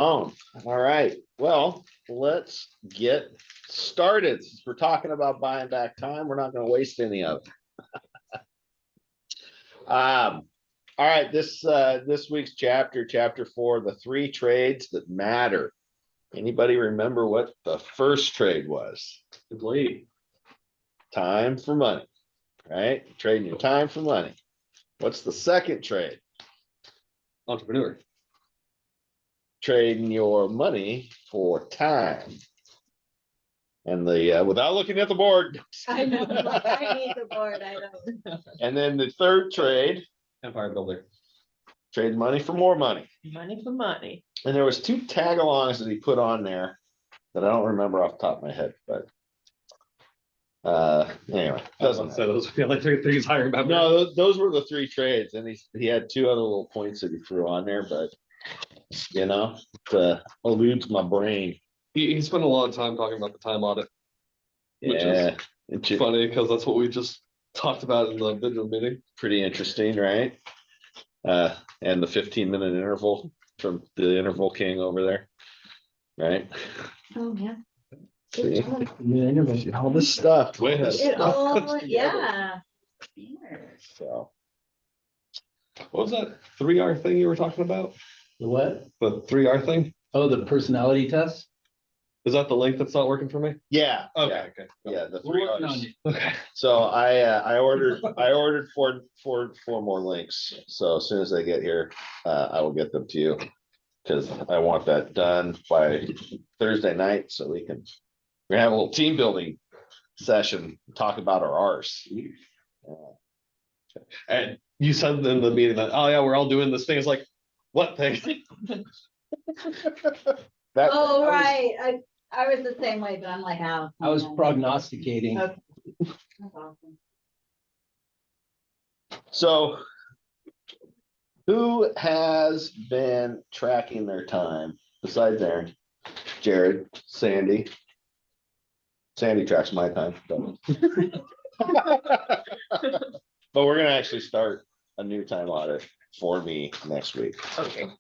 All right. Well, let's get started. Since we're talking about buying back time, we're not going to waste any of it. All right. This week's chapter 4, the 3 trades that matter. Anybody remember what the first trade was? Complete. Time for money, right? Trading your time for money. What's the second trade? Entrepreneur. Trading your money for time. And the without looking at the board. I know. I need the board. I know. And then the third trade, Empire builder. trade money for more money. Money for money. And there was 2 tag-alongs that he put on there that I don't remember off the top of my head, but anyway, doesn't So those feel like 3 things I remember. no, those were the 3 trades, and he had 2 other little points that he threw on there, but you know, it eludes my brain. He spent a lot of time talking about the time audit, which Yeah, is funny because that's what we just talked about in the video meeting. pretty interesting, right? And the 15-minute interval from the interval king over there, right? Oh yeah. See? Good job. All this stuff. Way ahead. It all, yeah. So What was that 3R thing you were talking about? The what? The 3R thing? Oh, the personality test? Is that the link that's not working for me? yeah, Okay. yeah, the We're 3 working R's. on it. Okay. So I ordered four more links. So as soon as they get here, I will get them to you because I want that done by Thursday night so we're gonna have a little team building session, talk about our R's. And you said in the meeting that, oh yeah, we're all doing this thing. It's like, what thing? That, Oh, right. I was the same way, but I'm like, how? I was prognosticating. Okay. That's awesome. so who has been tracking their time besides Aaron, Jared, Sandy? Sandy tracks my time. But we're gonna actually start a new time audit for me next week. Okay.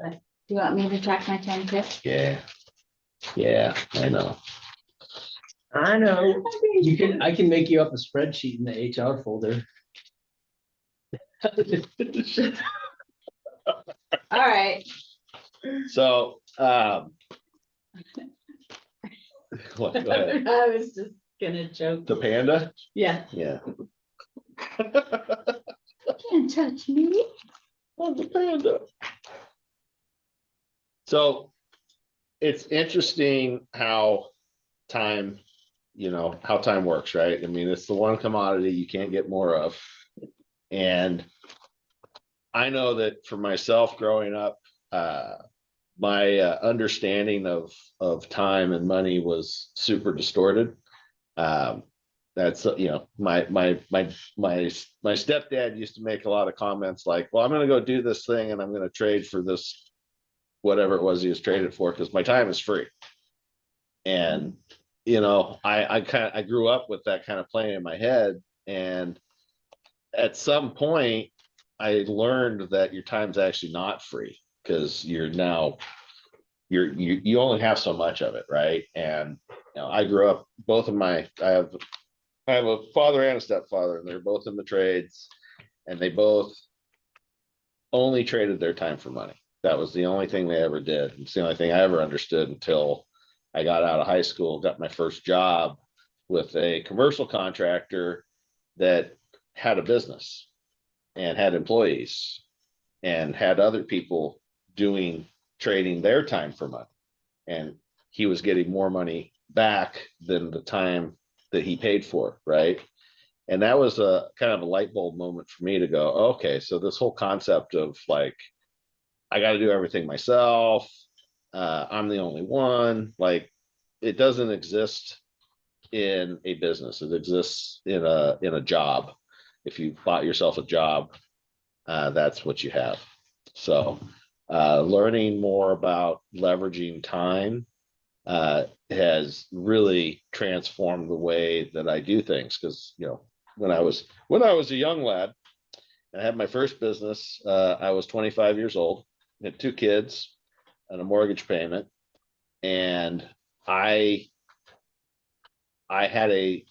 Do you want me to track my time too? Yeah, I know. I know. I can make you up a spreadsheet in the HR folder. All right. So what, go ahead. I was just gonna joke. The panda? Yeah. Yeah. Can't touch me. Oh, the panda. So it's interesting how time, how time works, right? I mean, it's the one commodity you can't get more of. And I know that for myself growing up, my understanding of time and money was super distorted. That's my stepdad used to make a lot of comments like, well, I'm going to go do this thing and I'm going to trade for this, whatever it was he was traded for, because my time is free. And I grew up with that kind of playing in my head, and at some point I learned that your time's actually not free, because you only have so much of it, right? And I grew up, I have a father and a stepfather, and they're both in the trades, and they both only traded their time for money. That was the only thing they ever did. It's the only thing I ever understood until I got out of high school, got my first job with a commercial contractor that had a business and had employees and had other people trading their time for money. And he was getting more money back than the time that he paid for, right? And that was a kind of a light bulb moment for me to go, okay, so this whole concept of like, I got to do everything myself, I'm the only one, like, it doesn't exist in a business. It exists in a job. If you bought yourself a job, that's what you have. So learning more about leveraging time has really transformed the way that I do things. Because when I was a young lad, I had my first business. I was 25 years old, had 2 kids and a mortgage payment. And I had a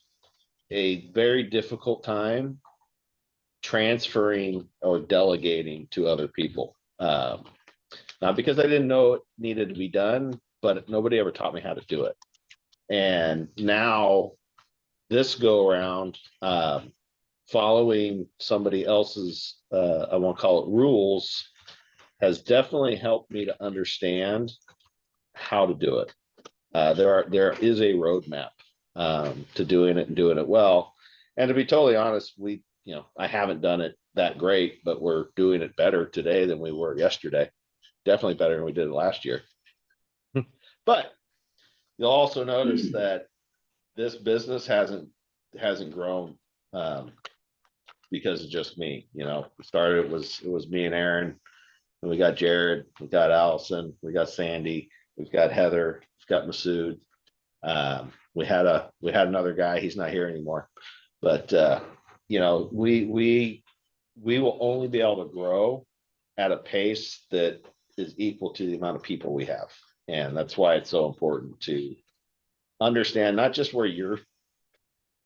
very difficult time transferring or delegating to other people. Not because I didn't know it needed to be done, but nobody ever taught me how to do it. And now this go around, following somebody else's, I won't call it rules, has definitely helped me to understand how to do it. There is a roadmap to doing it and doing it well. And to be totally honest, I haven't done it that great, but we're doing it better today than we were yesterday. Definitely better than we did last year. But you'll also notice that this business hasn't grown because of just me. We started, it was me and Aaron, and we got Jared, we got Allison, we got Sandy, we've got Heather, we've got Masood. We had another guy, he's not here anymore, but we will only be able to grow at a pace that is equal to the amount of people we have. And that's why it's so important to understand not just where you're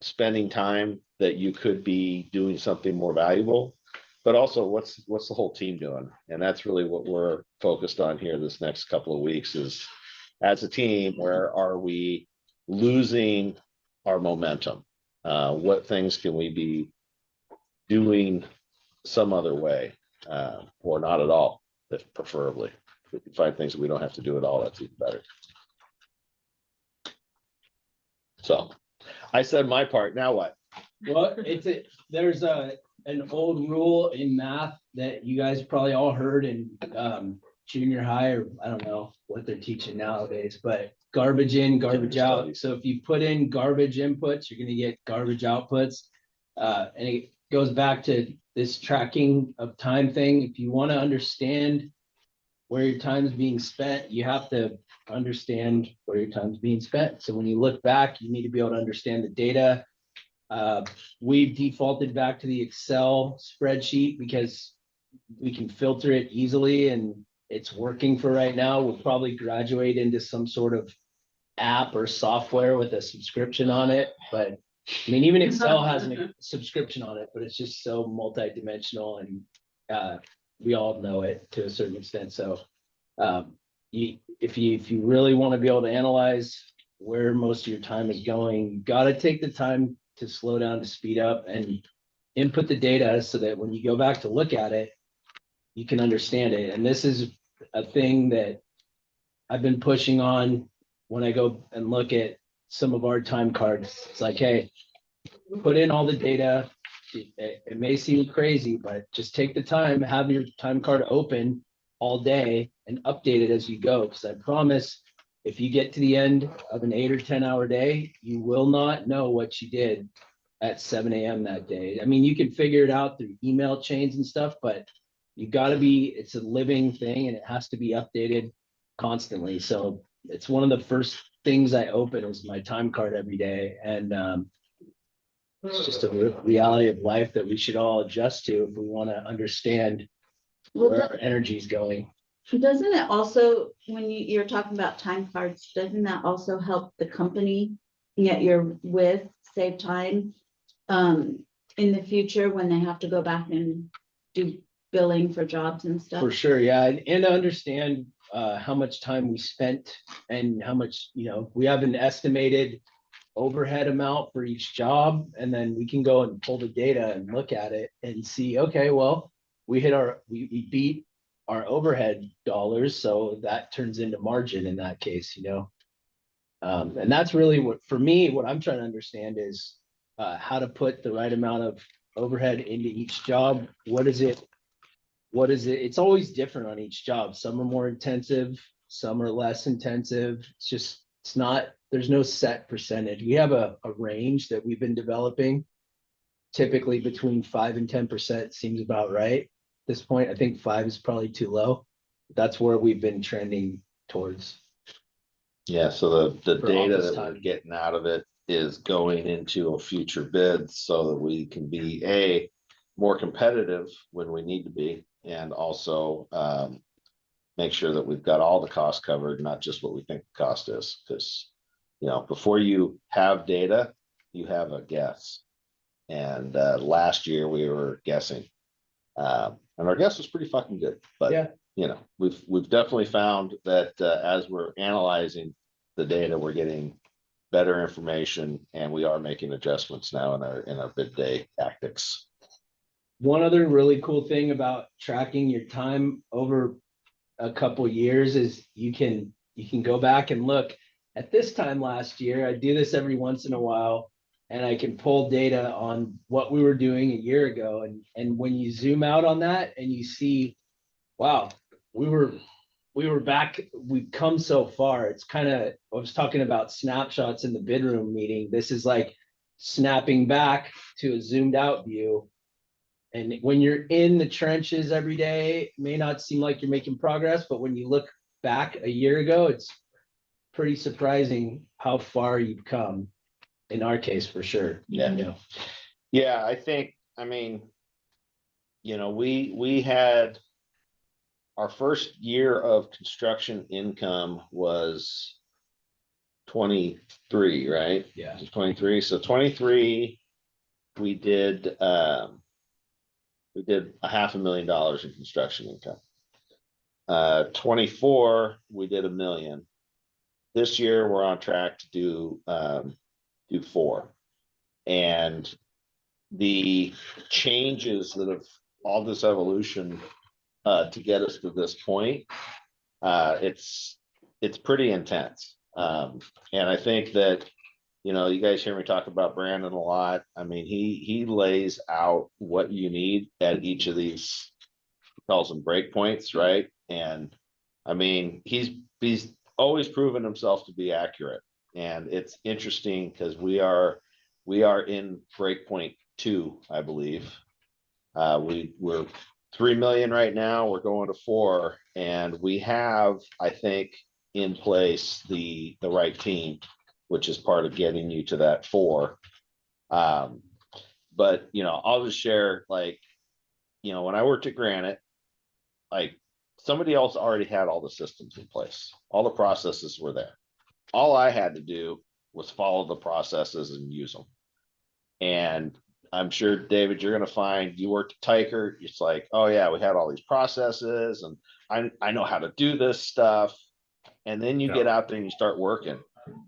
spending time that you could be doing something more valuable, but also what's the whole team doing. And that's really what we're focused on here this next couple of weeks is, as a team, where are we losing our momentum? What things can we be doing some other way, or not at all, if preferably. If we can find things that we don't have to do at all, that's even better. So I said my part. Now what? Well, there's an old rule in math that you guys probably all heard in junior high, or I don't know what they're teaching nowadays, but garbage in, garbage out. So if you put in garbage inputs, you're going to get garbage outputs. And it goes back to this tracking of time thing. If you want to understand where your time is being spent, you have to understand where your time is being spent. So when you look back, you need to be able to understand the data. We defaulted back to the Excel spreadsheet because we can filter it easily and it's working for right now. We'll probably graduate into some sort of app or software with a subscription on it. But I mean, even Excel has a subscription on it, but it's just so multidimensional, and we all know it to a certain extent. So if you really want to be able to analyze where most of your time is going, you got to take the time to slow down, to speed up, and input the data so that when you go back to look at it, you can understand it. And this is a thing that I've been pushing on when I go and look at some of our time cards. It's like, hey, put in all the data. It may seem crazy, but just take the time, have your time card open all day and update it as you go. Because I promise, if you get to the end of an 8 or 10 hour day, you will not know what you did at 7 a.m. that day. I mean, you can figure it out through email chains and stuff, but you got to be, it's a living thing and it has to be updated constantly. So it's one of the first things I open is my time card every day. And it's just a reality of life that we should all adjust to if we want to understand where our energy is going. Doesn't it also, when you're talking about time cards, doesn't that also help the company that you're with save time in the future when they have to go back and do billing for jobs and stuff? For sure, yeah, and to understand how much time we spent and how much, we have an estimated overhead amount for each job, and then we can go and pull the data and look at it and see, okay, well, we beat our overhead dollars, so that turns into margin in that case, and that's really what, for me, what I'm trying to understand is how to put the right amount of overhead into each job. What is it? It's always different on each job. Some are more intensive, some are less intensive. There's no set percentage. We have a range that we've been developing, typically between 5 and 10% seems about right. At this point, I think 5 is probably too low. That's where we've been trending towards. Yeah, so the data that time. we're getting out of it is going into a future bid so that we can be more competitive when we need to be, and also make sure that we've got all the costs covered, not just what we think the cost is. Because, you know, before you have data, you have a guess. And last year we were guessing, and our guess was pretty fucking good. But Yeah. you know, we've definitely found that as we're analyzing the data, we're getting better information, and we are making adjustments now in our bid day tactics. One other really cool thing about tracking your time over a couple years is you can go back and look at this time last year. I do this every once in a while, and I can pull data on what we were doing a year ago. And when you zoom out on that and you see, wow, we were back, we've come so far. It's kind of, I was talking about snapshots in the bid room meeting. This is like snapping back to a zoomed out view. And when you're in the trenches every day, it may not seem like you're making progress, but when you look back a year ago, it's pretty surprising how far you've come. In our case, for sure. Yeah. Yeah, I think, I mean, you know, we had our first year of construction income was 23, right? Yeah. 23. So 23, we did $500,000 in construction income. 24, we did $1 million. This year we're on track to do 4. And the changes that have all this evolution to get us to this point, it's pretty intense. And I think that, you know, you guys hear me talk about Brandon a lot. I mean, he lays out what you need at each of these, he calls them breakpoints, right? And I mean, he's always proven himself to be accurate. And it's interesting because we are in breakpoint 2, I believe. We're 3 million right now. We're going to 4, and we have, I think, in place the right team, which is part of getting you to that 4. But you know, I'll just share, like, you know, when I worked at Granite, like, somebody else already had all the systems in place. All the processes were there. All I had to do was follow the processes and use them. And I'm sure, David, you're going to find, you worked at Tyker, it's like, oh yeah, we had all these processes and I know how to do this stuff. And then you get out there and you start working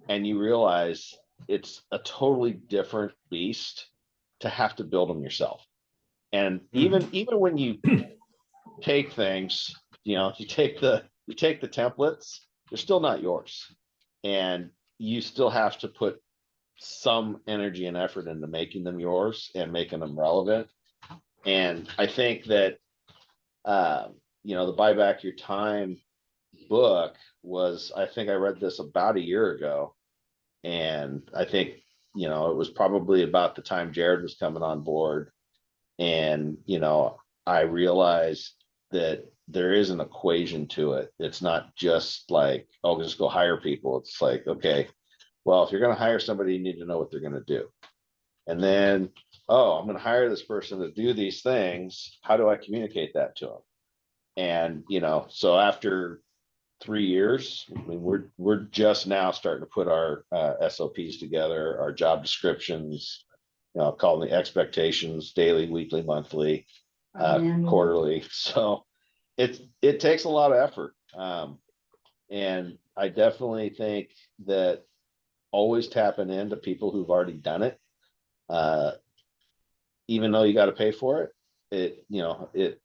and you realize it's a totally different beast to have to build them yourself. And even when you take things, you know, you take the templates, they're still not yours. And you still have to put some energy and effort into making them yours and making them relevant. And I think that, you know, the Buy Back Your Time book was, I think I read this about a year ago. And I think, you know, it was probably about the time Jared was coming on board. And, you know, I realized that there is an equation to it. It's not just like, oh, just go hire people. It's like, okay, well, if you're going to hire somebody, you need to know what they're going to do. And then, oh, I'm going to hire this person to do these things. How do I communicate that to them? And, you know, so after 3 years, I mean, we're just now starting to put our SOPs together, our job descriptions, you know, call them the expectations, daily, weekly, monthly, quarterly. So it takes a lot of effort. And I definitely think that always tapping into people who've already done it, even though you got to pay for it, you know, it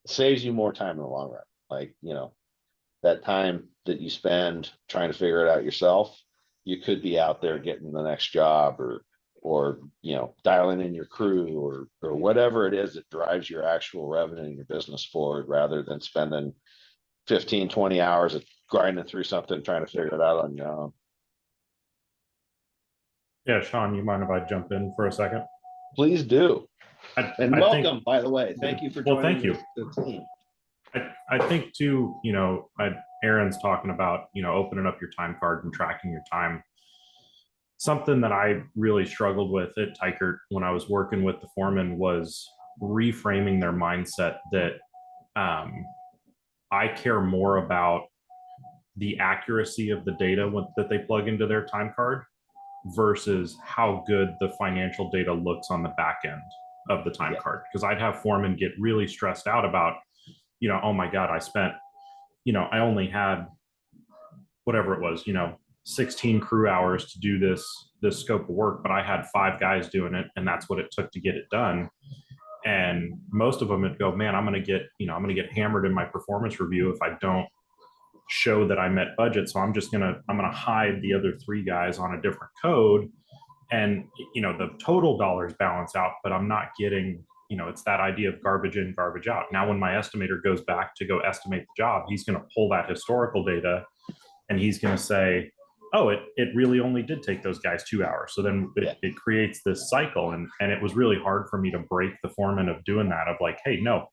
saves you more time in the long run. Like, you know, that time that you spend trying to figure it out yourself, you could be out there getting the next job or, you know, dialing in your crew or whatever it is that drives your actual revenue in your business forward, rather than spending 15, 20 hours of grinding through something, trying to figure it out on your own. Yeah, Sean, you mind if I jump in for a second? Please do. And welcome, think, by the way. Thank you for joining. Well, thank you. The team. I think too, you know, Aaron's talking about, you know, opening up your time card and tracking your time. Something that I really struggled with at Tykert when I was working with the foreman was reframing their mindset that I I care more about the accuracy of the data that they plug into their time card versus how good the financial data looks on the back end of the time card. Because I'd have foremen get really stressed out about, oh my God, I spent, I only had whatever it was, 16 crew hours to do this scope of work, but I had 5 guys doing it, and that's what it took to get it done. And most of them would go, man, I'm going to get hammered in my performance review if I don't show that I met budget. So I'm going to hide the other 3 guys on a different code. And, the total dollars balance out, but I'm not getting, it's that idea of garbage in, garbage out. Now, when my estimator goes back to go estimate the job, he's going to pull that historical data and he's going to say, oh, it really only did take those guys 2 hours. So then it creates this cycle. And it was really hard for me to break the foreman of doing that, of like, hey, no,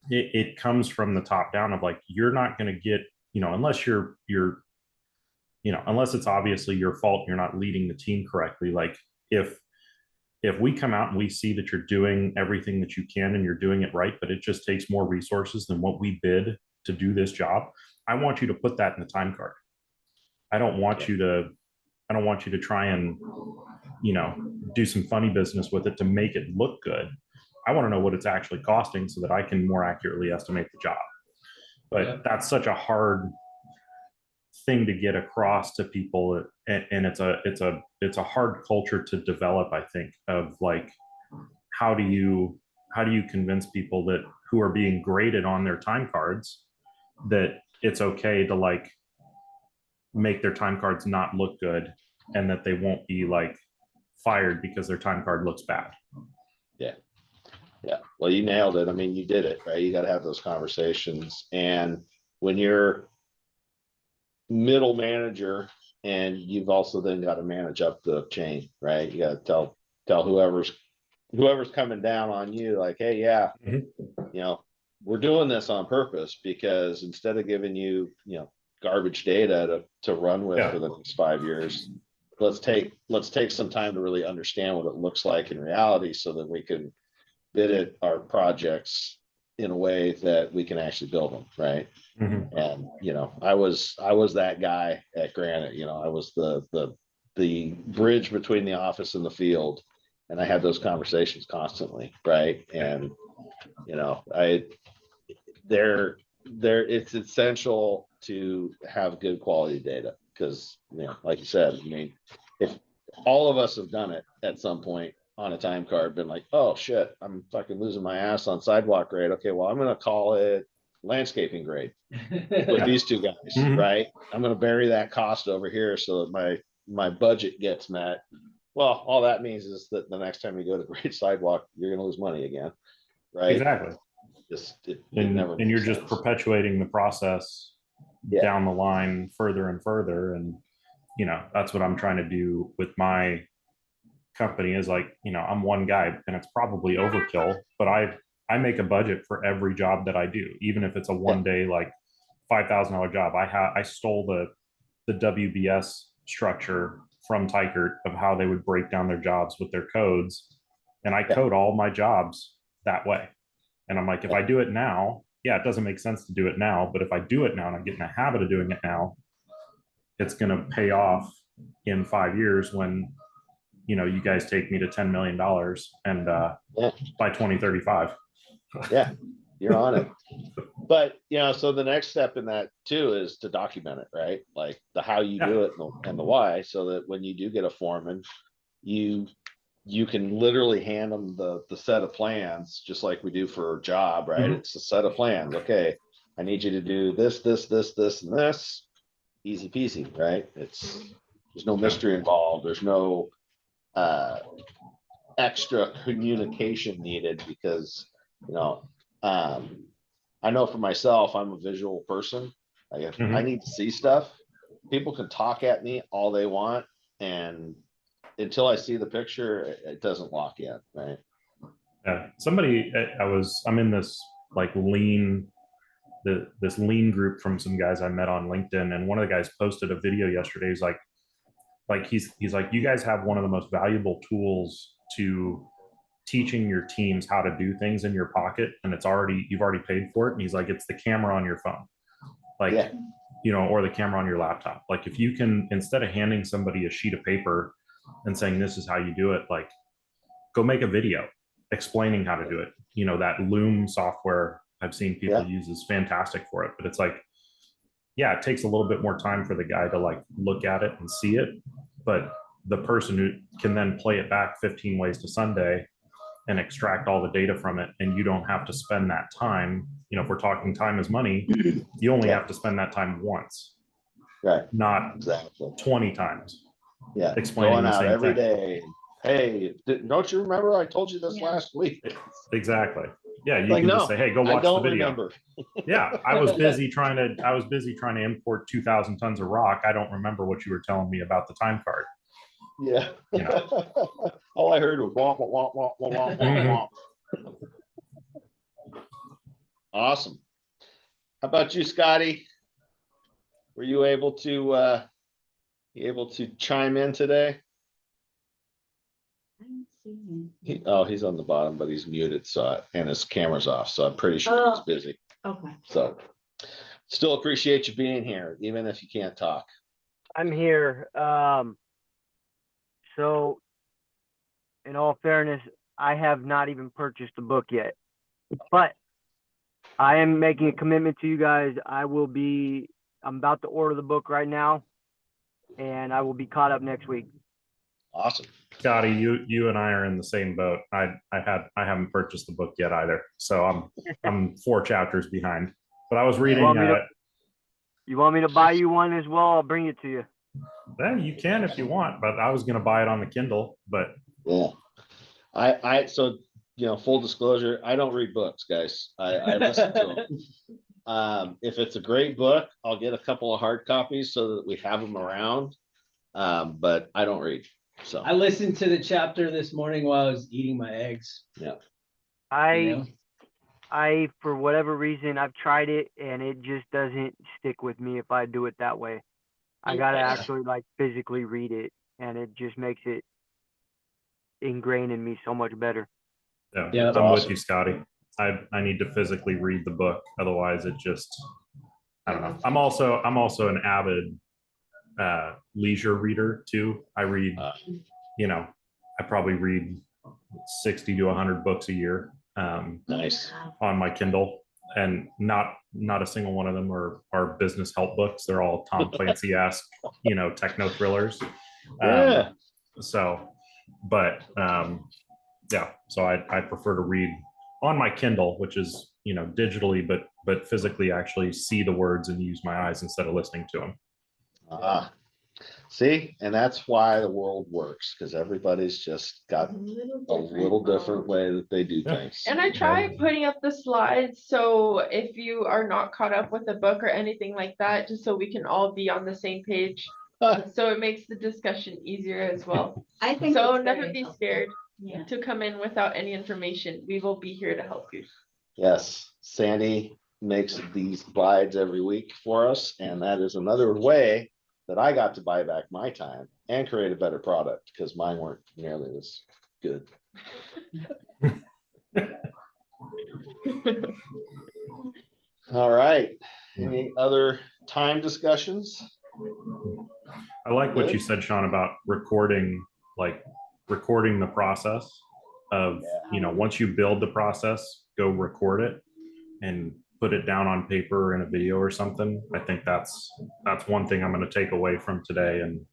it comes from the top down of like, you're not going to get, unless unless it's obviously your fault, you're not leading the team correctly. Like if we come out and we see that you're doing everything that you can and you're doing it right, but it just takes more resources than what we bid to do this job, I want you to put that in the time card. I don't want you to try and, do some funny business with it to make it look good. I want to know what it's actually costing so that I can more accurately estimate the job. But that's such a hard thing to get across to people. And it's a hard culture to develop, I think, of like, how do you convince people that who are being graded on their time cards that it's okay to like make their time cards not look good and that they won't be like fired because their time card looks bad. Yeah. Well, you nailed it. I mean, you did it, right? You got to have those conversations. And when you're middle manager and you've also then got to manage up the chain, right? You got to tell whoever's coming down on you, like, hey, yeah, we're doing this on purpose because instead of giving you, garbage data to run with for the next 5 years, let's take some time to really understand what it looks like in reality so that we can bid it our projects in a way that we can actually build them, right? Mm-hmm. And I was that guy at Granite. I was the bridge between the office and the field, and I had those conversations constantly, right? And it's essential to have good quality data because like you said, I mean, if all of us have done it at some point on a time card, been like, oh shit, I'm fucking losing my ass on sidewalk grade. Okay, well, I'm gonna call it landscaping grade with these 2 guys, mm-hmm. Right? I'm gonna bury that cost over here so that my budget gets met. Well, all that means is that the next time you go to grade sidewalk, you're gonna lose money again, right? Exactly. And you're just perpetuating the process down the line further and further. And that's what I'm trying to do with my company is like, I'm one guy and it's probably overkill, but I make a budget for every job that I do, even if it's a 1 day, like $5,000 job. I stole the WBS structure from Tykert of how they would break down their jobs with their codes. And I code all my jobs that way. And I'm like, if I do it now, it doesn't make sense to do it now. But if I do it now and I get in the habit of doing it now, it's going to pay off in 5 years when, you guys take me to $10 million and by 2035. Yeah, you're on it. But, so the next step in that too is to document it, right? Like the how you do it and the why, so that when you do get a foreman, you can literally hand them the set of plans, just like we do for a job, right? Mm-hmm. It's a set of plans. Okay, I need you to do this, this, this, this, and this. Easy peasy, right? There's no mystery involved. There's no extra communication needed because, I know for myself, I'm a visual person. If I need to see stuff, people can talk at me all they want, and until I see the picture, it doesn't lock in, right? Yeah. I'm in this like this lean group from some guys I met on LinkedIn, and one of the guys posted a video yesterday. He's like, he's like, you guys have one of the most valuable tools to teaching your teams how to do things in your pocket, and you've already paid for it. And he's like, it's the camera on your phone, like, Yeah. you know, or the camera on your laptop. Like, if you can, instead of handing somebody a sheet of paper and saying, this is how you do it, like, go make a video explaining how to do it. You know, that Loom software I've seen people use is fantastic for it, but it's like, yeah, it takes a little bit more time for the guy to like look at it and see it, but the person who can then play it back 15 ways to Sunday and extract all the data from it, and you don't have to spend that time. You know, if we're talking time is money, you only have to spend that time once, Right. not Exactly. 20 times. Yeah. Explaining Going the out same every thing. day. Hey, don't you remember I told you this last week? Exactly. Yeah, you Like, can no, just say, hey, go I watch the don't video. remember. Yeah, I was busy trying to import 2,000 tons of rock. I don't remember what you were telling me about the time card. Yeah. You know. All I heard was womp, womp, womp, womp, womp, womp. Awesome. How about you, Scotty? Were you able to chime in today? I don't see him. He's on the bottom, but he's muted, and his camera's off, so I'm pretty sure he's busy. Okay. So still appreciate you being here, even if you can't talk. I'm here. So in all fairness, I have not even purchased the book yet, but I am making a commitment to you guys. I'm about to order the book right now, and I will be caught up next week. Awesome. Scotty, you and I are in the same boat. I haven't purchased the book yet either, so I'm 4 chapters behind. But I was reading. You want me to buy you one as well? I'll bring it to you. Then you can if you want, but I was going to buy it on the Kindle. But yeah, so full disclosure, I don't read books, guys. I listen to them. If it's a great book, I'll get a couple of hard copies so that we have them around. But I don't read. So I listened to the chapter this morning while I was eating my eggs. Yeah. I for whatever reason, I've tried it and it just doesn't stick with me if I do it that way. I gotta actually like physically read it, and it just makes it ingrained in me so much better. Yeah, I'm with you, Scotty. I need to physically read the book, otherwise it just, I don't know. I'm also an avid leisure reader too. I read, I probably read 60 to 100 books a year. Nice. On my Kindle, and not a single one of them are business help books. They're all Tom Clancy-esque, techno thrillers. So I prefer to read on my Kindle, which is digitally, but physically actually see the words and use my eyes instead of listening to them. See, and that's why the world works, because everybody's just got a little different way that they do things. And I try putting up the slides, so if you are not caught up with the book or anything like that, just so we can all be on the same page. So it makes the discussion easier as well. I think so. Never be scared to come in without any information. We will be here to help you. Yes, Sandy makes these slides every week for us, and that is another way that I got to buy back my time and create a better product, because mine weren't nearly as good. All right. Any other time discussions? I like what you said, Sean, about recording the process of, once you build the process, go record it and put it down on paper or in a video or something. I think that's one thing I'm going to take away from today, and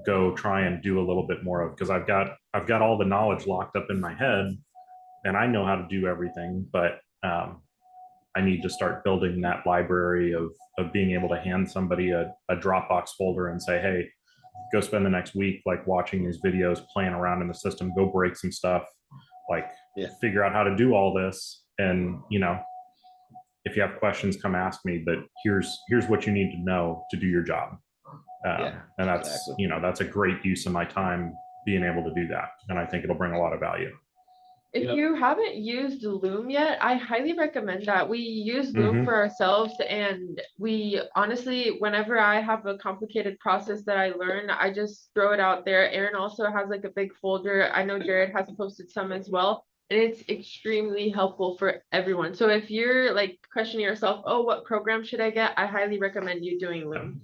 go try and do a little bit more of, because I've got all the knowledge locked up in my head and I know how to do everything, but I need to start building that library of being able to hand somebody a Dropbox folder and say, hey, go spend the next week like watching these videos, playing around in the system, go break some stuff, figure out how to do all this. And, if you have questions, come ask me, but here's what you need to know to do your job. And that's, exactly. That's a great use of my time being able to do that. And I think it'll bring a lot of value. If Yep. you haven't used Loom yet, I highly recommend that. We use Loom for ourselves, and we honestly, whenever I have a complicated process that I learn, I just throw it out there. Aaron also has like a big folder. I know Jared has posted some as well, and it's extremely helpful for everyone. So if you're like questioning yourself, oh, what program should I get? I highly recommend you doing Loom.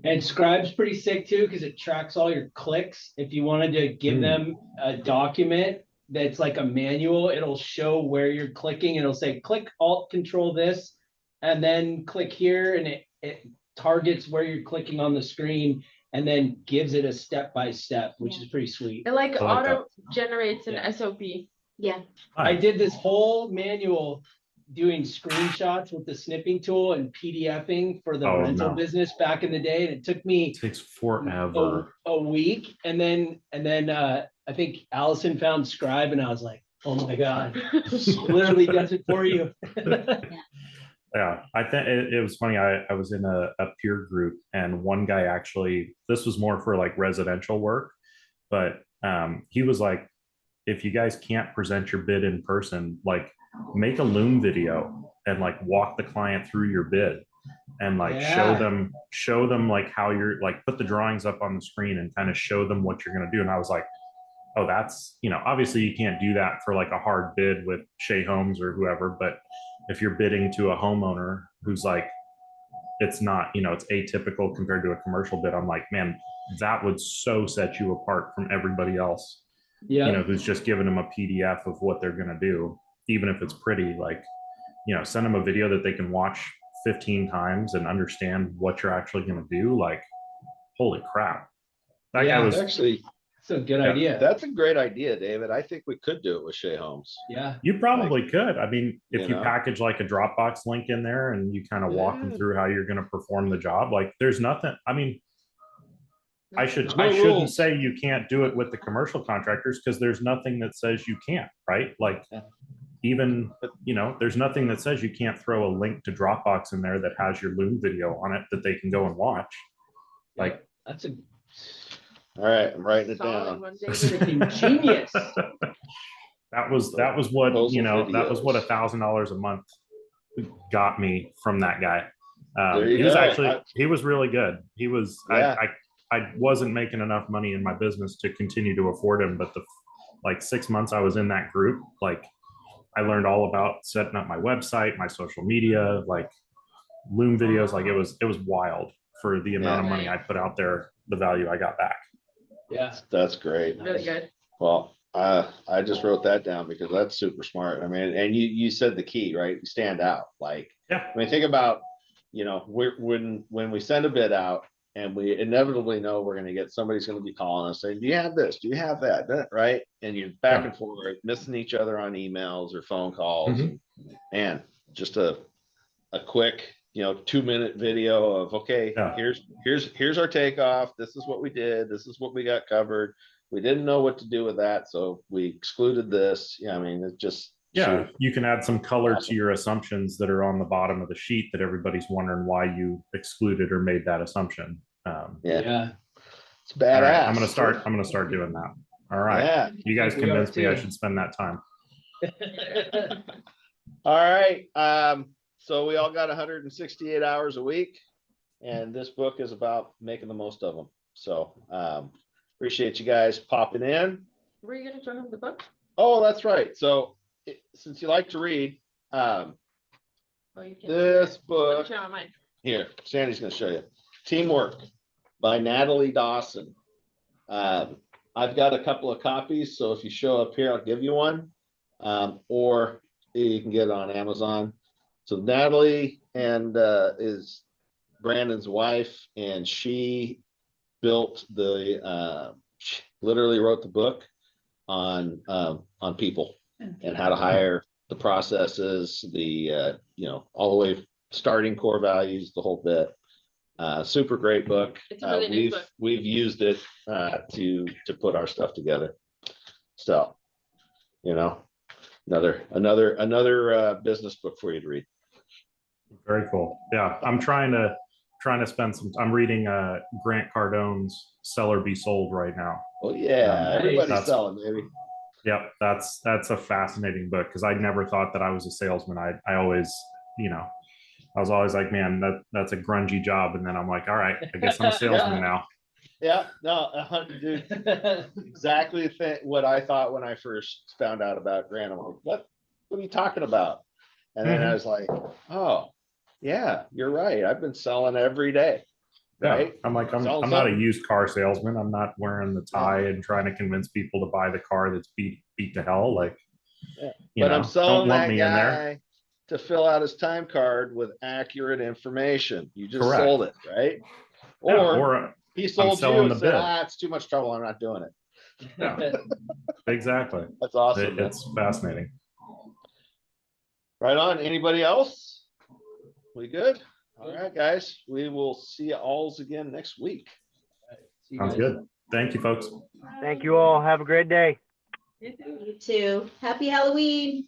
And Scribe's pretty sick too, because it tracks all your clicks. If you wanted to give them a document that's like a manual, it'll show where you're clicking. It'll say, click Alt Control this, and then click here, and it targets where you're clicking on the screen, and then gives it a step-by-step, which is pretty sweet. It like I like auto generates an Yeah. SOP. Yeah. I did this whole manual doing screenshots with the snipping tool and PDFing for the Oh, rental no. business back in the day, and it took me It takes forever. a week, and then I think Allison found Scribe, and I was like, oh my god, literally does it for you. Yeah, I think it was funny. I was in a peer group, and one guy actually, this was more for like residential work, but he was like, if you guys can't present your bid in person, like make a Loom video and like walk the client through your bid and like show them like how you're like put the drawings up on the screen and kind of show them what you're going to do. And I was like, oh, that's, obviously you can't do that for like a hard bid with Shea Homes or whoever, but if you're bidding to a homeowner who's like, it's not, it's atypical compared to a commercial bid, I'm like, man, that would so set you apart from everybody else, who's just giving them a PDF of what they're going to do, even if it's pretty, like, send them a video that they can watch 15 times and understand what you're actually going to do. Like, holy crap. That guy was Actually, It's a good idea. that's a great idea, David. I think we could do it with Shea Homes. Yeah. You probably could. I mean, if you know? package like a Dropbox link in there and you kind of walk them through how you're going to perform the job, like there's nothing. I mean, I shouldn't rules. say you can't do it with the commercial contractors because there's nothing that says you can't, right? Like even, there's nothing that says you can't throw a link to Dropbox in there that has your Loom video on it that they can go and watch. Like That's a All right, I'm writing it Solid down. one, David. freaking genius. that was what, Those that was what videos. $1,000 a month got me from that guy. There you He was go. actually, he was really good. He was, Yeah. I wasn't making enough money in my business to continue to afford him, but the like 6 months I was in that group, like I learned all about setting up my website, my social media, like Loom videos. Like it was wild for the amount of money I put out there, the value I got back. Yeah. That's great. Really good. Well, I just wrote that down because that's super smart. I mean, and you said the key, right? You stand out. Like, Yeah. I mean, think about, when we send a bid out and we inevitably know we're going to get somebody's going to be calling us saying, do you have this? Do you have that? Right? And you're back and forth, missing each other on emails or phone calls. And just a quick, 2-minute video of, okay, here's our takeoff. This is what we did. This is what we got covered. We didn't know what to do with that, so we excluded this. Yeah, I mean, it's just you can add some color to your assumptions that are on the bottom of the sheet that everybody's wondering why you excluded or made that assumption. it's badass. All right, I'm gonna start doing that. All right. Yeah. You guys We are convinced me I too. should spend that time. All right. So we all got 168 hours a week, and this book is about making the most of them. So appreciate you guys popping in. Were you gonna show him the book? Oh, that's right. So since you like to read, Oh, you can't. this Let book me show on mine. here, Sandy's going to show you. Teamwork by Natalie Dawson. I've got a couple of copies, so if you show up here, I'll give you one, or you can get it on Amazon. So Natalie is Brandon's wife, and she built she literally wrote the book on people and how to hire, the processes, all the way starting core values, the whole bit. Super great book. It's a really nice book. We've used it to put our stuff together. So, another business book for you to read. Very cool. Yeah, I'm trying to spend some. I'm reading Grant Cardone's "Sell or Be Sold" right now. Oh yeah, everybody's That's- selling, baby. Yep, that's a fascinating book because I never thought that I was a salesman. I always, you know, I was always like, man, that's a grungy job. And then I'm like, all right, I guess I'm a salesman now. Yeah, no, dude, exactly what I thought when I first found out about Grant. I'm like, what are you talking about? And then I was like, oh, yeah, you're right. I've been selling every day. Yeah, Right? I'm like, I'm not a Something. used car salesman. I'm not wearing the tie and trying to convince people to buy the car that's beat to hell. Like, Yeah. you But know, I'm don't selling lump that me in there. guy to fill out his time card with accurate information. You just Correct. sold it, right? Yeah, Or or he sold you selling and the said, bill. it's too much trouble. I'm not doing it. Yeah, exactly. That's awesome. man. It's fascinating. Right on. Anybody else? We good? All right, guys. We will see you alls again next week. See you Sounds guys. good. Thank you, folks. Thank you all. Have a great day. You too. Happy Halloween.